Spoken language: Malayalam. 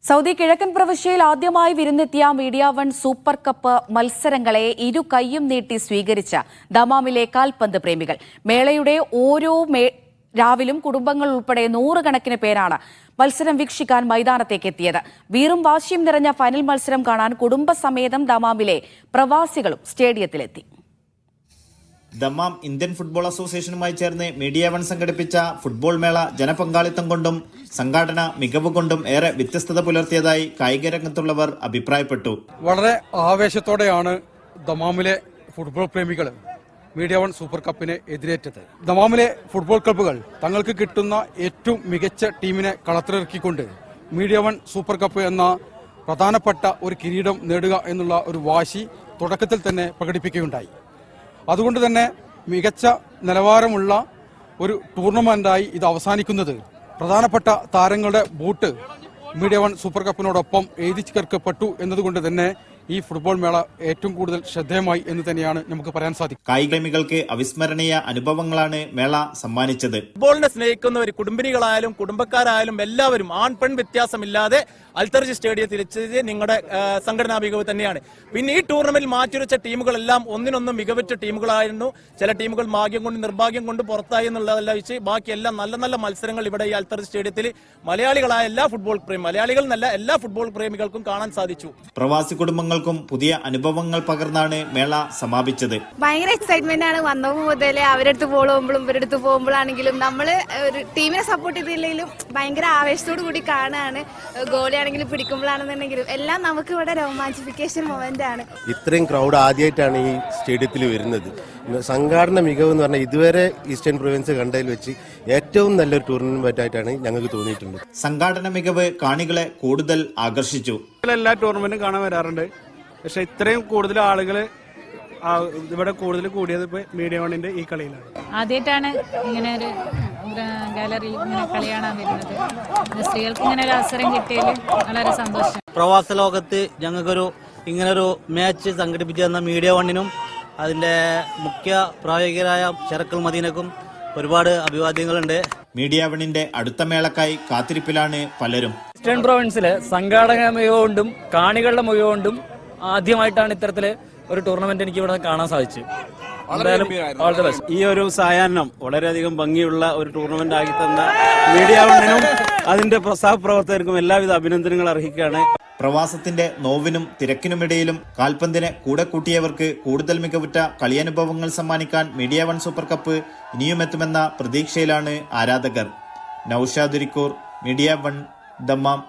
സൗദി കിഴക്കൻ പ്രവിശ്യയിൽ ആദ്യമായി വിരുന്നെത്തിയ മീഡിയ വൺ സൂപ്പർ കപ്പ് മത്സരങ്ങളെ ഇരു കൈയും നീട്ടി സ്വീകരിച്ച ദമാമിലെ കാൽപന്ത് പ്രേമികൾ. മേളയുടെ ഓരോ രാവിലും കുടുംബങ്ങൾ ഉൾപ്പെടെ നൂറുകണക്കിന് പേരാണ് മത്സരം വീക്ഷിക്കാൻ മൈതാനത്തേക്ക് എത്തിയത്. വീറും വാശിയും നിറഞ്ഞ ഫൈനൽ മത്സരം കാണാൻ കുടുംബസമേതം ദമാമിലെ പ്രവാസികളും സ്റ്റേഡിയത്തിലെത്തി. ദമാം ഇന്ത്യൻ ഫുട്ബോൾ അസോസിയേഷനുമായി ചേർന്ന് മീഡിയ വൺ സംഘടിപ്പിച്ച ഫുട്ബോൾ മേള ജനപങ്കാളിത്തം കൊണ്ടും സംഘാടന മികവ് കൊണ്ടും ഏറെ വ്യത്യസ്തത പുലർത്തിയതായി കായിക രംഗത്തുള്ളവർ അഭിപ്രായപ്പെട്ടു. വളരെ ആവേശത്തോടെയാണ് ദമാമിലെ ഫുട്ബോൾ പ്രേമികൾ മീഡിയ വൺ സൂപ്പർ കപ്പിനെ എതിരേറ്റത്. ദമാമിലെ ഫുട്ബോൾ ക്ലബ്ബുകൾ തങ്ങൾക്ക് കിട്ടുന്ന ഏറ്റവും മികച്ച ടീമിനെ കളത്തിലിറക്കിക്കൊണ്ട് മീഡിയ വൺ സൂപ്പർ കപ്പ് എന്ന പ്രധാനപ്പെട്ട ഒരു കിരീടം നേടുക എന്നുള്ള ഒരു വാശി തുടക്കത്തിൽ തന്നെ പ്രകടിപ്പിക്കുകയുണ്ടായി. അതുകൊണ്ട് തന്നെ മികച്ച നിലവാരമുള്ള ഒരു ടൂർണമെന്റായി ഇത് അവസാനിക്കുന്നത് പ്രധാനപ്പെട്ട താരങ്ങളുടെ ബൂട്ട് മീഡിയ വൺ സൂപ്പർ കപ്പിനോടൊപ്പം എഴുതി ചേർക്കപ്പെട്ടു എന്നതുകൊണ്ട് തന്നെ ഈ ഫുട്ബോൾ മേള ഏറ്റവും കൂടുതൽ ശ്രദ്ധേയമായി എന്ന് തന്നെയാണ് നമുക്ക് പറയാൻ സാധിക്കും. കായികപ്രേമികൾക്ക് അവിസ്മരണീയ അനുഭവങ്ങളാണ് മേള സമ്മാനിച്ചത്. ഫുട്ബോളിനെ സ്നേഹിക്കുന്നവർ, കുടുംബിനികളായാലും കുടുംബക്കാരായാലും എല്ലാവരും ആൺ പെൺ വ്യത്യാസമില്ലാതെ അൽത്തർജ് സ്റ്റേഡിയത്തിൽ എത്തിച്ചത് നിങ്ങളുടെ സംഘടനാ മികവ് തന്നെയാണ്. പിന്നെ ഈ ടൂർണമെന്റിൽ മാറ്റുരച്ച ടീമുകളെല്ലാം ഒന്നിനൊന്നും മികവുറ്റ ടീമുകളായിരുന്നു. ചില ടീമുകൾ ഭാഗ്യം കൊണ്ട് നിർഭാഗ്യം കൊണ്ട് പുറത്തായി എന്നുള്ളതല്ല വെച്ച് ബാക്കിയെല്ലാം നല്ല നല്ല മത്സരങ്ങൾ ഇവിടെ ഈ അൽത്തർജ് സ്റ്റേഡിയത്തിൽ മലയാളികളായ മലയാളികൾ എന്നല്ല എല്ലാ ഫുട്ബോൾ പ്രേമികൾക്കും കാണാൻ സാധിച്ചു. പ്രവാസി കുടുംബങ്ങൾക്കും പുതിയ അനുഭവങ്ങൾ പകർന്നാണ് മേള സമാപിച്ചത്. ഭയങ്കര എക്സൈറ്റ്മെന്റ് ആണ്. വന്നപ്പോൾ മുതലേ അവരടുത്ത് പോകുമ്പോഴും ഇവരടുത്ത് പോകുമ്പോഴാണെങ്കിലും നമ്മള് ഒരു ടീമിനെ സപ്പോർട്ട് ചെയ്തില്ലെങ്കിലും ഭയങ്കര ആവേശത്തോടു കൂടി കാണുകയാണ്. ഗോളി ആണെങ്കിലും പിടിക്കുമ്പോഴാണെന്നുണ്ടെങ്കിലും എല്ലാം നമുക്ക് ഇവിടെ രോമാഞ്ചിഫിക്കേഷൻ മൊമെന്റ് ആണ്. ഇത്രയും ക്രൗഡ് ആദ്യമായിട്ടാണ് ഈ സ്റ്റേഡിയത്തിൽ വരുന്നത്. സംഘാടന മികവ് എന്ന് പറഞ്ഞാൽ ഇതുവരെ ഈസ്റ്റേൺ പ്രൊവിൻസ് കണ്ടതിൽ വെച്ച് ഏറ്റവും നല്ലൊരു ടൂർണമെന്റ് ആയിട്ടാണ് ഞങ്ങൾക്ക് തോന്നിയിട്ടുണ്ട്. സംഘാടന മികവ് കാണികളെ കൂടുതൽ ആകർഷിച്ചു. എല്ലാ ടൂർണമെന്റും കാണാൻ വരാറുണ്ട്, പക്ഷെ ഇത്രയും കൂടുതൽ ആളുകൾ ഇവിടെ കൂടുതൽ കൂടിയത് ഇപ്പൊ മീഡിയ വണ്ണിന്റെ ഈ കളിയിലാണ്. ആദ്യമായിട്ടാണ് ഇങ്ങനെ ഒരു ഗാലറി ഇങ്ങനെ കളി കാണാൻ വരുന്നത്. സ്ത്രീകൾക്ക് ഇങ്ങനെ ഒരു അവസരം കിട്ടിയതിൽ വളരെ സന്തോഷം. പ്രവാസ ലോകത്ത് ഞങ്ങൾക്കൊരു ഇങ്ങനൊരു മാച്ച് സംഘടിപ്പിച്ചു തന്ന മീഡിയ വണ്ണിനും അതിന്റെ മുഖ്യ പ്രായോഗികരായ ഷറക്കൽ മദീനക്കും ഒരുപാട് അഭിവാദ്യങ്ങളുണ്ട്. മീഡിയ വണ്ണിന്റെ അടുത്ത മേളക്കായി കാത്തിരിപ്പിലാണ് പലരും. ഈസ്റ്റേൺ പ്രൊവിൻസിലെ സംഘാടക മികവുകൊണ്ടും കാണികളുടെ മികവുകൊണ്ടും ആദ്യമായിട്ടാണ് ഇത്തരത്തില് ഒരു ടൂർണമെന്റ് എനിക്ക് ഇവിടെ കാണാൻ സാധിച്ചു. ഈ ഒരു സായാഹ്നം വളരെയധികം ഭംഗിയുള്ള ഒരു ടൂർണമെന്റ് ആക്കി തന്ന മീഡിയ വണ്ണിനും അതിന്റെ സഹപ്രവർത്തകർക്കും എല്ലാവിധ അഭിനന്ദനങ്ങൾ അർഹിക്കുകയാണ്. പ്രവാസത്തിന്റെ നോവിനും തിരക്കിനുമിടയിലും കാൽപന്തിനെ കൂടെ കൂട്ടിയവർക്ക് കൂടുതൽ മികവുറ്റ കളിയനുഭവങ്ങൾ സമ്മാനിക്കാൻ മീഡിയ വൺ സൂപ്പർ കപ്പ് ഇനിയുമെത്തുമെന്ന പ്രതീക്ഷയിലാണ് ആരാധകർ. Naushad Urikkur, media one, Dammam.